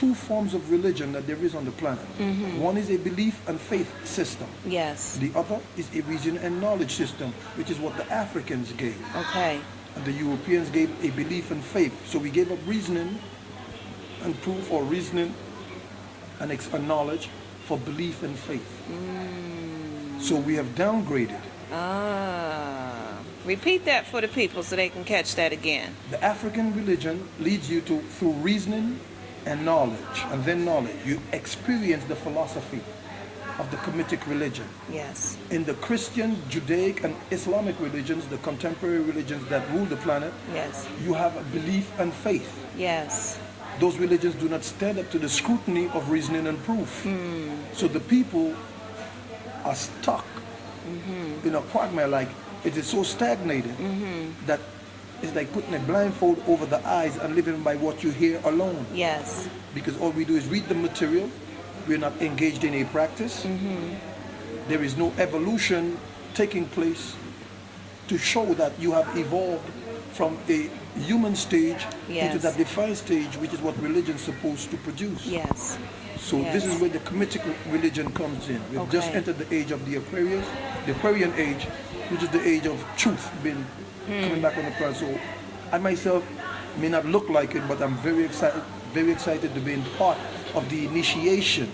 two forms of religion that there is on the planet. One is a belief and faith system. Yes. The other is a reason and knowledge system, which is what the Africans gave. Okay. And the Europeans gave a belief and faith. So we gave up reasoning and proof, or reasoning and knowledge, for belief and faith. So we have downgraded. Repeat that for the people so they can catch that again. The African religion leads you to, through reasoning and knowledge, and then knowledge, you experience the philosophy of the Kemetic religion. Yes. In the Christian, Judaic, and Islamic religions, the contemporary religions that rule the planet, Yes. you have a belief and faith. Yes. Those religions do not stand up to the scrutiny of reasoning and proof. So the people are stuck in a quagmire, like it is so stagnated that it's like putting a blindfold over the eyes and living by what you hear alone. Yes. Because all we do is read the material. We're not engaged in a practice. There is no evolution taking place to show that you have evolved from a human stage into that defined stage, which is what religion is supposed to produce. Yes. So this is where the Kemetic religion comes in. We've just entered the age of the Aquarius, the Aquarian age, which is the age of truth being coming back on the planet. So I myself may not look like it, but I'm very excited to be in part of the initiation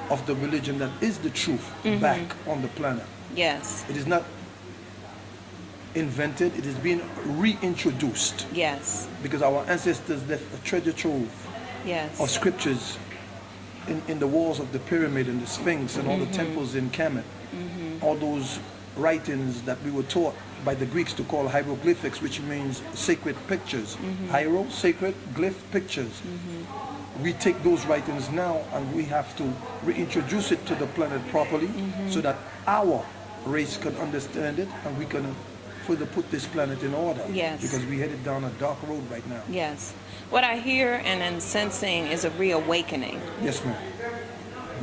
of the religion that is the truth back on the planet. Yes. It is not invented, it is being reintroduced. Yes. Because our ancestors left a treasure trove Yes. of scriptures in the walls of the pyramid and the Sphinx and all the temples in Kemet. All those writings that we were taught by the Greeks to call hieroglyphics, which means sacred pictures. Hiero, sacred, glyph, pictures. We take those writings now and we have to reintroduce it to the planet properly so that our race can understand it and we can further put this planet in order. Yes. Because we're headed down a dark road right now. Yes. What I hear and am sensing is a reawakening. Yes, ma'am.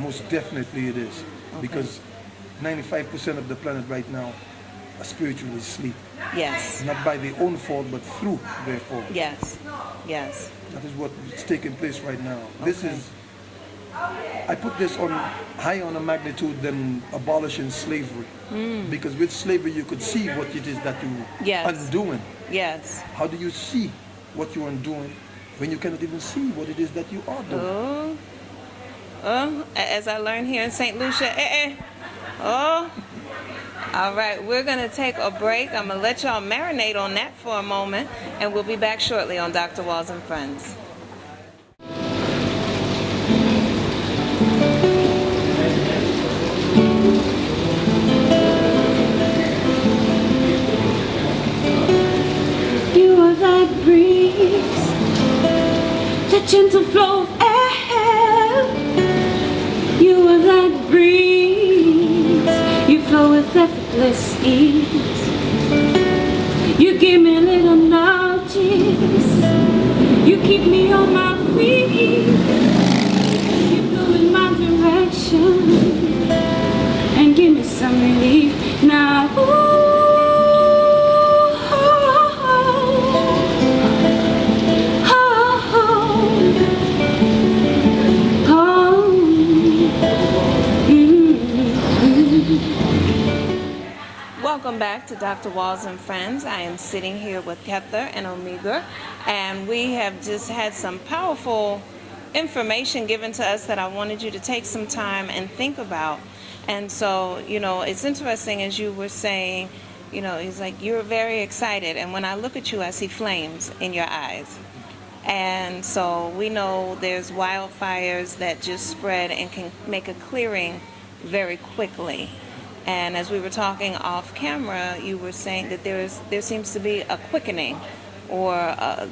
Most definitely it is. Because 95% of the planet right now are spiritually asleep. Yes. Not by their own fault, but through their fault. Yes. Yes. That is what is taking place right now. This is, I put this on higher on a magnitude than abolishing slavery. Because with slavery you could see what it is that you are undoing. Yes. How do you see what you are undoing when you cannot even see what it is that you are doing? As I learned here in St. Lucia, all right, we're going to take a break. I'm going to let y'all marinate on that for a moment, and we'll be back shortly on Dr. Walls and Friends. You are that breeze, that gentle flow of air. You are that breeze, you flow with effortless ease. You give me little nudges, you keep me on my feet. You blow in my direction and give me some relief now. Welcome back to Dr. Walls and Friends. I am sitting here with Heather and Omega, and we have just had some powerful information given to us that I wanted you to take some time and think about. And so, you know, it's interesting, as you were saying, you know, it's like you're very excited, and when I look at you, I see flames in your eyes. And so we know there's wildfires that just spread and can make a clearing very quickly. And as we were talking off camera, you were saying that there seems to be a quickening, or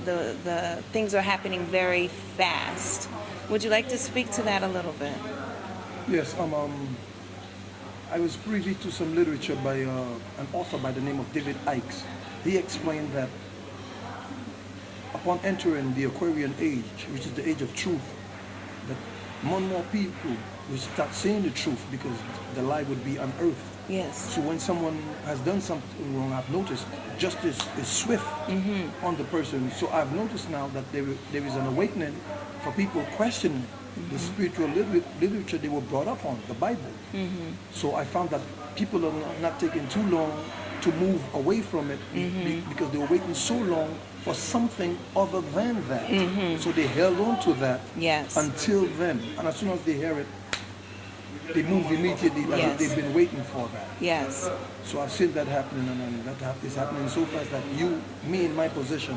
the things are happening very fast. Would you like to speak to that a little bit? Yes, I was privy to some literature by an author by the name of David Icke. He explained that upon entering the Aquarian age, which is the age of truth, that more and more people will start saying the truth because the lie would be unearthed. Yes. So when someone has done something wrong, I've noticed justice is swift on the person. So I've noticed now that there is an awakening for people questioning the spiritual literature they were brought up on, the Bible. So I found that people are not taking too long to move away from it because they were waiting so long for something other than that. So they held on to that Yes. until then. And as soon as they hear it, they move immediately. Yes. They've been waiting for that. Yes. So I've seen that happening, and that is happening so fast that me in my position,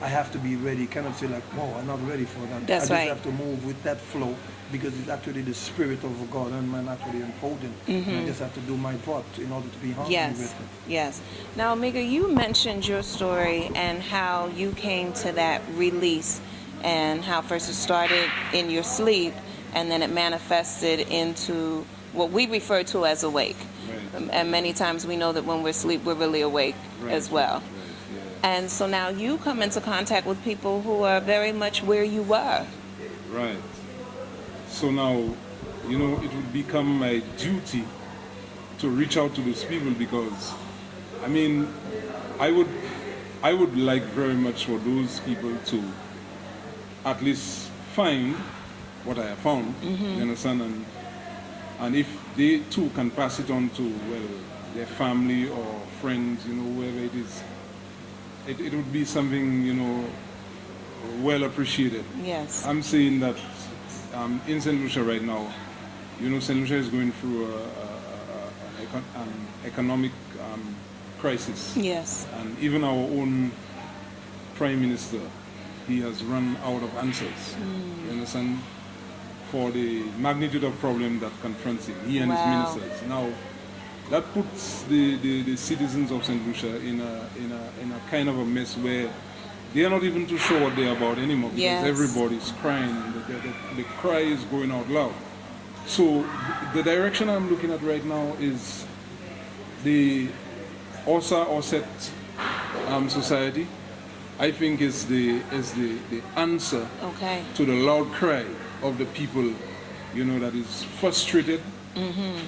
I have to be ready. Cannot say like, "Oh, I'm not ready for that." That's I right. just have to move with that flow because it's actually the spirit of God and man actually unfolding. And I just have to do my part in order to be harmony Yes. with it. Yes. Now, Omega, you mentioned your story and how you came to that release and how first it started in your sleep and then it manifested into what we refer to as awake. Right. And many times we know that when we're asleep, we're really awake Right. as well. Right, yeah. And so now you come into contact with people who are very much where you were. Right. So now, you know, it would become my duty to reach out to those people because, I mean, I would like very much for those people to at least find what I have found, you understand, and if they too can pass it on to, well, their family or friends, you know, whoever it is, it would be something, you know, well appreciated. Yes. I'm saying that in St. Lucia right now, you know, St. Lucia is going through an economic crisis. Yes. And even our own Prime Minister, he has run out of answers. You understand? For the magnitude of problem that confronts him, he and Wow. his ministers. Now, that puts the citizens of St. Lucia in a kind of a mess where they are not even too sure what they're about anymore because Yes. everybody's crying and the cry is going out loud. So the direction I'm looking at right now is the Osset society. I think is the answer Okay. to the loud cry of the people, you know, that is frustrated,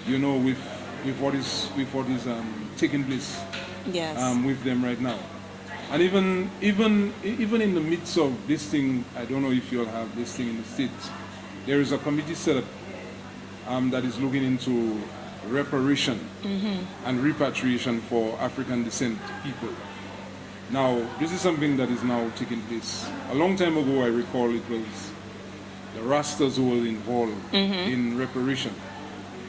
you know, with what is taking place Yes. with them right now. And even in the midst of this thing, I don't know if you'll have this thing in the States, there is a committee set up that is looking into reparation and repatriation for African descent people. Now, this is something that is now taking place. A long time ago, I recall it was the Rastas who were involved in reparation.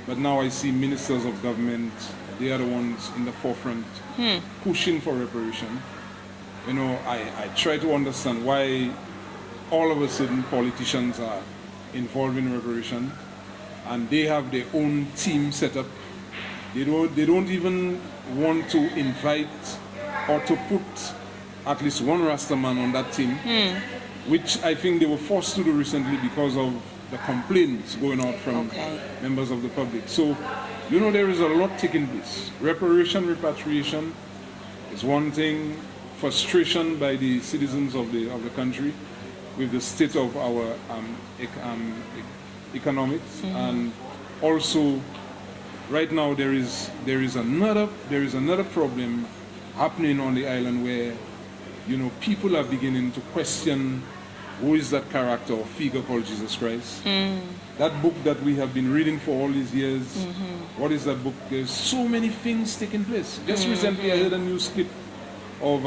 But now I see ministers of government, they are the ones in the forefront pushing for reparation. You know, I try to understand why all of a sudden politicians are involved in reparation and they have their own team set up. They don't even want to invite or to put at least one Rastaman on that team, which I think they were forced to do recently because of the complaints going out from members of the public. So, you know, there is a lot taking place. Reparation, repatriation is one thing. Frustration by the citizens of the country with the state of our economics, and also right now there is another problem happening on the island where, you know, people are beginning to question who is that character or figure called Jesus Christ. That book that we have been reading for all these years, what is that book? There's so many things taking place. Just recently I heard a news clip of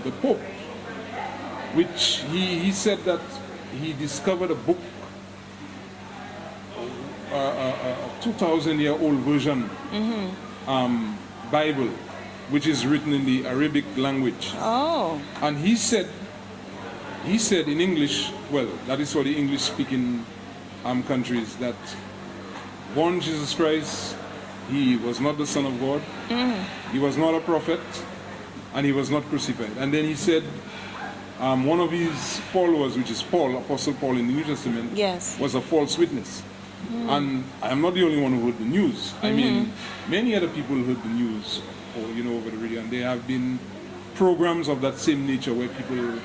the Pope, which he said that he discovered a book, a 2,000-year-old version Bible, which is written in the Arabic language. Oh. And he said in English, well, that is for the English-speaking countries, that born Jesus Christ, he was not the Son of God, he was not a prophet, and he was not crucified. And then he said one of his followers, which is Paul, Apostle Paul in the New Testament, was a false witness. And I am not the only one who heard the news. I mean, many other people heard the news, or, you know, over the radio, and there have been programs of that same nature where people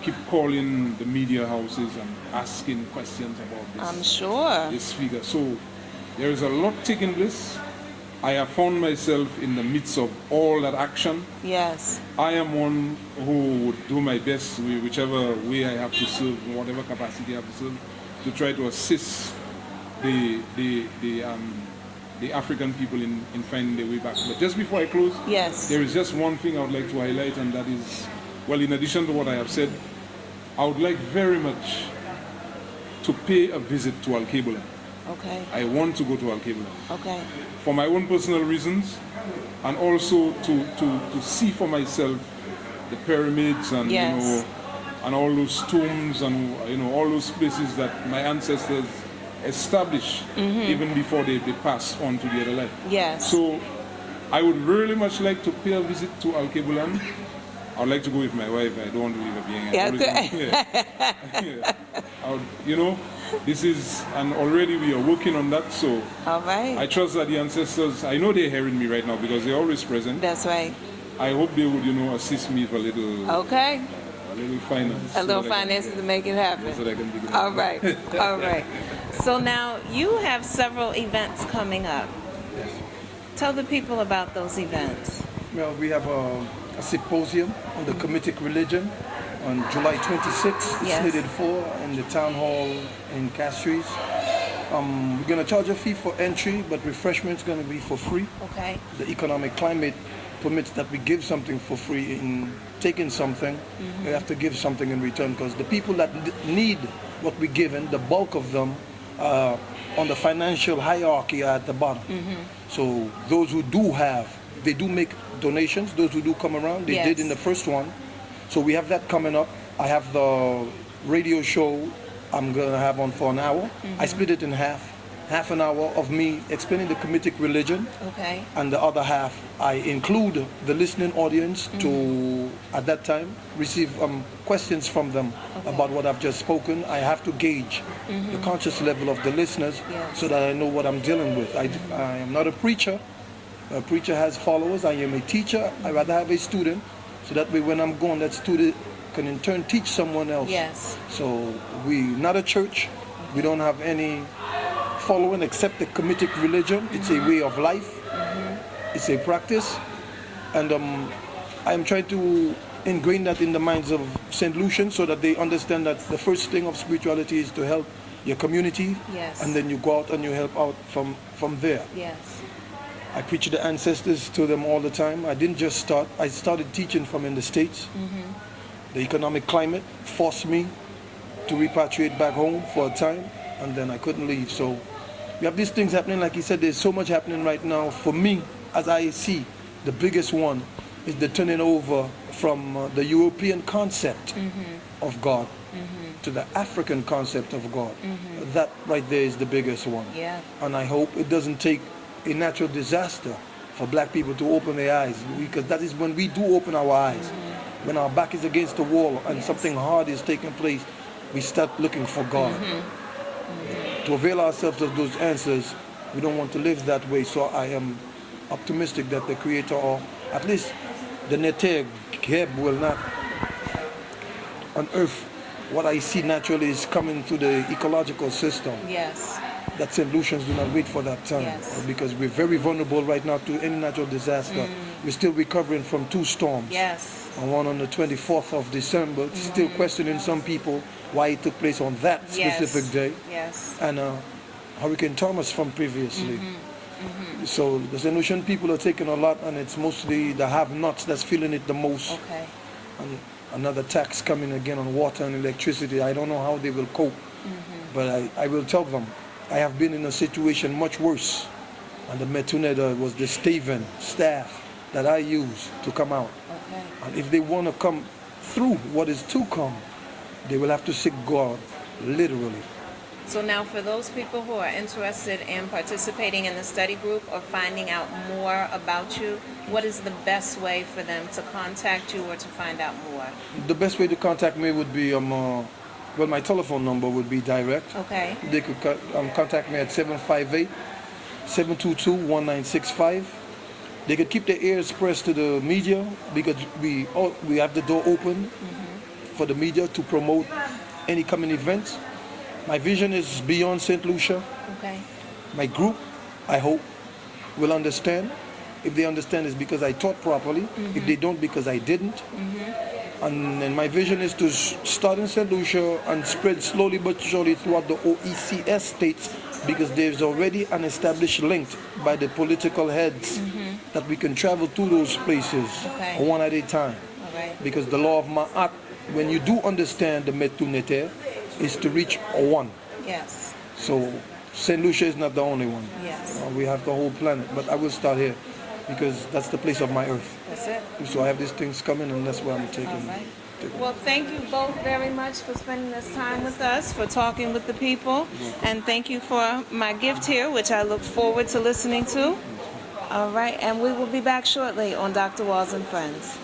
keep calling the media houses and asking questions about this. I'm sure. This figure. So there is a lot taking place. I have found myself in the midst of all that action. Yes. I am one who would do my best, whichever way I have to serve, in whatever capacity I have to serve, to try to assist the African people in finding their way back. But just before I close, Yes. there is just one thing I would like to highlight, and that is, well, in addition to what I have said, I would like very much to pay a visit to Al-Kabula. Okay. I want to go to Al-Kabula Okay. for my own personal reasons, and also to see for myself the pyramids and Yes. and all those tombs and all those places that my ancestors established even before they passed on to the other life. Yes. So I would really much like to pay a visit to Al-Kabula. I would like to go with my wife. I don't want to leave her behind. Yeah, This is, and already we are working on that. So All right. I trust that the ancestors, I know they're hearing me right now because they're always present. That's right. I hope they would, assist me with a little Okay. finance. A little so that I can- finances to make it happen. so that I can dig it All up. right. All right. So now you have several events coming up. Yes. Tell the people about those events. Well, we have a symposium on the Kemetic religion on July 26th, Yes. slated for in the town hall in Castries. We're going to charge a fee for entry, but refreshment's going to be for free. Okay. The economic climate permits that we give something for free. In taking something, we have to give something in return, because the people that need what we're giving, the bulk of them, on the financial hierarchy are at the bottom. So those who do have, they do make donations. Those who do come around, they did Yes. in the first one. So we have that coming up. I have the radio show I'm going to have on for an hour. I split it in half an hour of me explaining the Kemetic religion, Okay. and the other half I include the listening audience to, at that time, receive questions from them about what I've just spoken. I have to gauge the conscious level of the listeners Yes. so that I know what I'm dealing with. I am not a preacher. A preacher has followers. I am a teacher. I rather have a student, so that way when I'm gone, that student can in turn teach someone else. Yes. So we're not a church. We don't have any following except the Kemetic religion. It's a way of life. It's a practice. And I'm trying to ingrain that in the minds of St. Lucian, so that they understand that the first thing of spirituality is to help your community. Yes. And then you go out and you help out from there. Yes. I preach the ancestors to them all the time. I didn't just start. I started teaching from in the States. The economic climate forced me to repatriate back home for a time, and then I couldn't leave. So we have these things happening. Like he said, there's so much happening right now. For me, as I see, the biggest one is the turning over from the European concept of God to the African concept of God. That right there is the biggest one. Yeah. And I hope it doesn't take a natural disaster for black people to open their eyes, because that is when we do open our eyes. When our back is against the wall and something hard is taking place, we start looking for God. To avail ourselves of those answers, we don't want to live that way. So I am optimistic that the Creator, or at least the Neter Geb, will not unearth what I see naturally is coming to the ecological system. Yes. That St. Lucians do not wait for that time, Yes. because we're very vulnerable right now to any natural disaster. We're still recovering from 2 storms. Yes. And one on the 24th of December, still questioning some people why it took place on that specific Yes. day. Yes. And Hurricane Thomas from previously. So the St. Lucian people are taking a lot, and it's mostly the have-nots that's feeling it the most. Okay. And another tax coming again on water and electricity. I don't know how they will cope, but I will tell them. I have been in a situation much worse, and the Metuneda was the staven staff that I use to come out. Okay. And if they want to come through what is to come, they will have to seek God, literally. So now for those people who are interested in participating in the study group or finding out more about you, what is the best way for them to contact you or to find out more? The best way to contact me would be, well, my telephone number would be direct. Okay. They could contact me at 758-722-1965. They could keep their ears pressed to the media, because we have the door open for the media to promote any coming events. My vision is beyond St. Lucia. Okay. My group, I hope, will understand. If they understand, it's because I taught properly. If they don't, because I didn't. And my vision is to start in St. Lucia and spread slowly but surely throughout the OECS states, because there's already an established link by the political heads that we can travel to those places one at a time. All right. Because the law of Ma'at, when you do understand the Metunete, is to reach one. Yes. So St. Lucia is not the only one. Yes. We have the whole planet, but I will start here because that's the place of my earth. That's it. So I have these things coming, and that's where I'm taking. All right. Well, thank you both very much for spending this time with us, for talking with the people, and thank you for my gift here, which I look forward to listening to. All right, and we will be back shortly on Dr. Walls and Friends.